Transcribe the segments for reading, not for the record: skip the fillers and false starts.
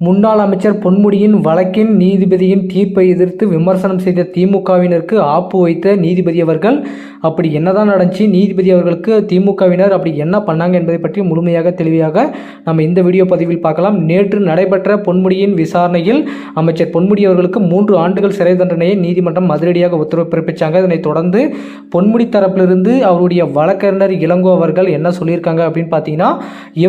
முன்னாள் அமைச்சர் பொன்முடியின் வழக்கின் நீதிபதியின் தீர்ப்பை எதிர்த்து விமர்சனம் செய்த திமுகவினருக்கு ஆப்பு வைத்த நீதிபதி அவர்கள் அப்படி என்னதான் நடந்துச்சு, நீதிபதி அவர்களுக்கு திமுகவினர் அப்படி என்ன பண்ணாங்க என்பதை பற்றி முழுமையாக தெளிவாக நம்ம இந்த வீடியோ பதிவில் பார்க்கலாம். நேற்று நடைபெற்ற பொன்முடியின் விசாரணையில் அமைச்சர் பொன்முடி அவர்களுக்கு 3 ஆண்டுகள் சிறை தண்டனையை நீதிமன்றம் அதிரடியாக உத்தரவு பிறப்பிச்சாங்க. இதனைத் தொடர்ந்து பொன்முடி தரப்பிலிருந்து அவருடைய வழக்கறிஞர் இளங்கோ அவர்கள் என்ன சொல்லியிருக்காங்க அப்படின்னு பார்த்தீங்கன்னா,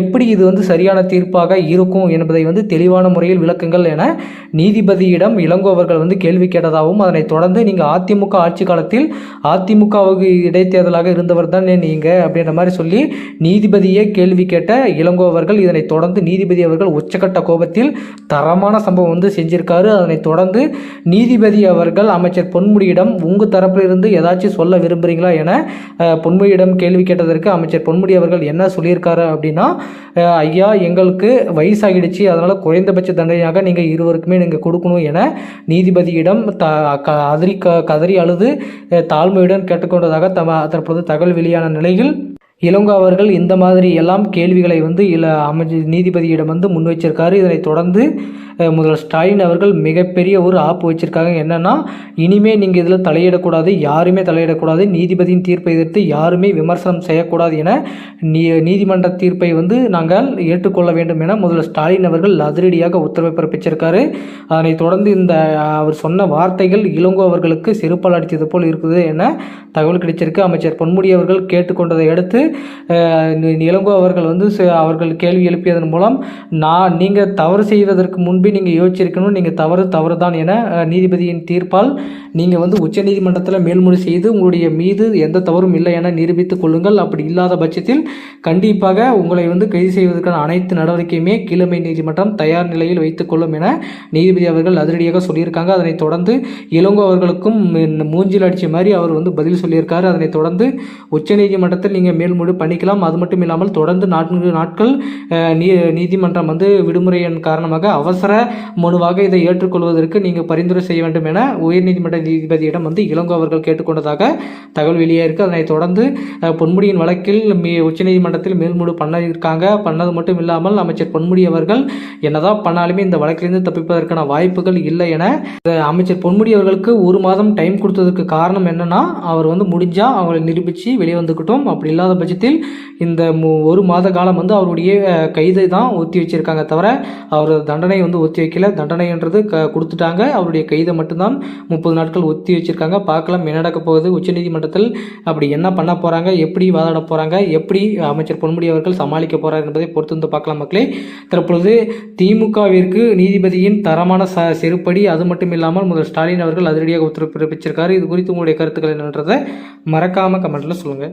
எப்படி இது சரியான தீர்ப்பாக இருக்கும் என்பதை தெளிவான முறையில் விளக்குங்கள் என நீதிபதியிடம் இளங்கோ அவர்கள் கேள்வி கேட்டதாகவும், அதனைத் தொடர்ந்து நீங்கள் அதிமுக ஆட்சி காலத்தில் அதிமுகவுக்கு இடைத்தேர்தலாக இருந்தவர் தான் நீங்க அப்படின்ற மாதிரி சொல்லி நீதிபதியே கேள்வி கேட்ட இளங்கோ அவர்கள் இதனைத் தொடர்ந்து நீதிபதி அவர்கள் உச்சக்கட்ட கோபத்தில் தரமான சம்பவம் செஞ்சிருக்காரு. அதனைத் தொடர்ந்து நீதிபதி அவர்கள் அமைச்சர் பொன்முடியிடம் உங்க தரப்பிலிருந்து ஏதாச்சும் சொல்ல விரும்புறீங்களா என பொன்முடியிடம் கேள்வி கேட்டதற்கு அமைச்சர் பொன்முடி அவர்கள் என்ன சொல்லியிருக்காரு அப்படின்னா, ஐயா எங்களுக்கு வயசாகிடுச்சு, அதனால குறைந்தபட்ச தண்டனையாக நீங்கள் இருவருக்குமே நீங்கள் கொடுக்கணும் என நீதிபதியிடம் கதறி அழுது தாழ்மையுடன் கேட்டுக்கொண்டதாக தற்போது தகவல் வெளியான நிலையில் இளங்கோ அவர்கள் இந்த மாதிரி எல்லாம் கேள்விகளை நீதிபதியிடம் முன் வச்சிருக்காரு. இதனைத் தொடர்ந்து முதல்வர் ஸ்டாலின் அவர்கள் மிகப்பெரிய ஒரு ஆப்பு வச்சிருக்காங்க. என்னன்னா, இனிமே நீங்கள் இதில் தலையிடக்கூடாது, யாருமே தலையிடக்கூடாது, நீதிபதியின் தீர்ப்பை எதிர்த்து யாருமே விமர்சனம் செய்யக்கூடாது என நீதிமன்ற தீர்ப்பை நாங்கள் ஏற்றுக்கொள்ள வேண்டும் என முதல்வர் ஸ்டாலின் அவர்கள் அதிரடியாக உத்தரவை பிறப்பிச்சிருக்காரு. அதனைத் தொடர்ந்து அவர் சொன்ன வார்த்தைகள் இளங்கோ அவர்களுக்கு செருப்பால் அடித்தது போல் இருக்குது என தகவல் கிடைச்சிருக்கு. அமைச்சர் பொன்முடி அவர்கள் கேட்டுக்கொண்டதை அடுத்து இளங்கோ அவர்கள் அவர்கள் கேள்வி எழுப்பியதன் மூலம் நீங்கள் தவறு செய்வதற்கு முன்பு நீங்கள் யோசிச்சிருக்கணும், நீங்கள் தவறு தான் என நீதிபதியின் தீர்ப்பால் நீங்கள் உச்சநீதிமன்றத்தில் மேல்முறை செய்து உங்களுடைய மீது எந்த தவறும் இல்லை என நிரூபித்துக் கொள்ளுங்கள். அப்படி இல்லாத பட்சத்தில் கண்டிப்பாக உங்களை கைது செய்வதற்கான அனைத்து நடவடிக்கையுமே கீழமை நீதிமன்றம் தயார் நிலையில் வைத்துக் கொள்ளும் என நீதிபதி அவர்கள் அதிரடியாக சொல்லியிருக்காங்க. அதனைத் தொடர்ந்து இளங்கோ அவர்களுக்கும் மூஞ்சில் அடிச்ச மாதிரி அவர் பதில் சொல்லியிருக்காரு. அதனைத் தொடர்ந்து உச்சநீதிமன்றத்தில் நீங்கள் மேல்முறை பண்ணிக்கலாம். அது மட்டும் இல்லாமல் தொடர்ந்து 4 நாட்கள் நீதிமன்றம் விடுமுறையின் காரணமாக அவசர மனுவாக இதை ஏற்றுக்கொள்வதற்கு நீங்கள் பரிந்துரை செய்ய வேண்டும் என உயர்நீதிமன்ற நீதிபதியிடம் இளங்கோ அவர்கள் கேட்டுக்கொண்டதாக தகவல் வெளியாயிருக்கு. அதனைத் தொடர்ந்து பொன்முடியின் வழக்கில் உச்சநீதிமன்றத்தில் மேல்முறை பண்ணது மட்டும் இல்லாமல் அமைச்சர் பொன்முடி அவர்கள் என்னதான் பண்ணாலுமே இந்த வழக்கிலிருந்து தப்பிப்பதற்கான வாய்ப்புகள் இல்லை என அமைச்சர் பொன்முடி அவர்களுக்கு 1 மாதம் டைம் கொடுத்ததுக்கு காரணம் என்னன்னா, அவர் முடிஞ்சா அவங்களை நிரூபித்து வெளியே வந்துக்கிட்டோம், அப்படி இல்லாத பட்சத்தில் இந்த 1 மாத காலம் அவருடைய கைதை தான் ஒத்தி வச்சிருக்காங்க தவிர அவர் தண்டனை ஒத்தி வைக்கல. தண்டனைன்றது கொடுத்துட்டாங்க, அவருடைய கைதை மட்டும்தான் 30 நாட்கள் ஒத்தி வச்சிருக்காங்க. பார்க்கலாம் என்ன நடக்க போகுது, உச்சநீதிமன்றத்தில் அப்படி என்ன பண்ண போறாங்க, எப்படி வாதாட போறாங்க, எப்படி அமைச்சர் பொன்முடி அவர்கள் சமாளிக்க போறார் என்பதை பொறுத்து பார்க்கலாம் மக்களே. தற்பொழுது திமுகவிற்கு நீதிபதியின் தரமான செருப்படி. அது மட்டும் இல்லாமல் முதல்வர் ஸ்டாலின் அவர்கள் அதிரடியாக உத்தரவு பிறப்பிச்சிருக்காரு. இது குறித்து உங்களுடைய கருத்துக்கள் என்னன்றதை மறக்காம கமெண்ட்ல சொல்லுங்க.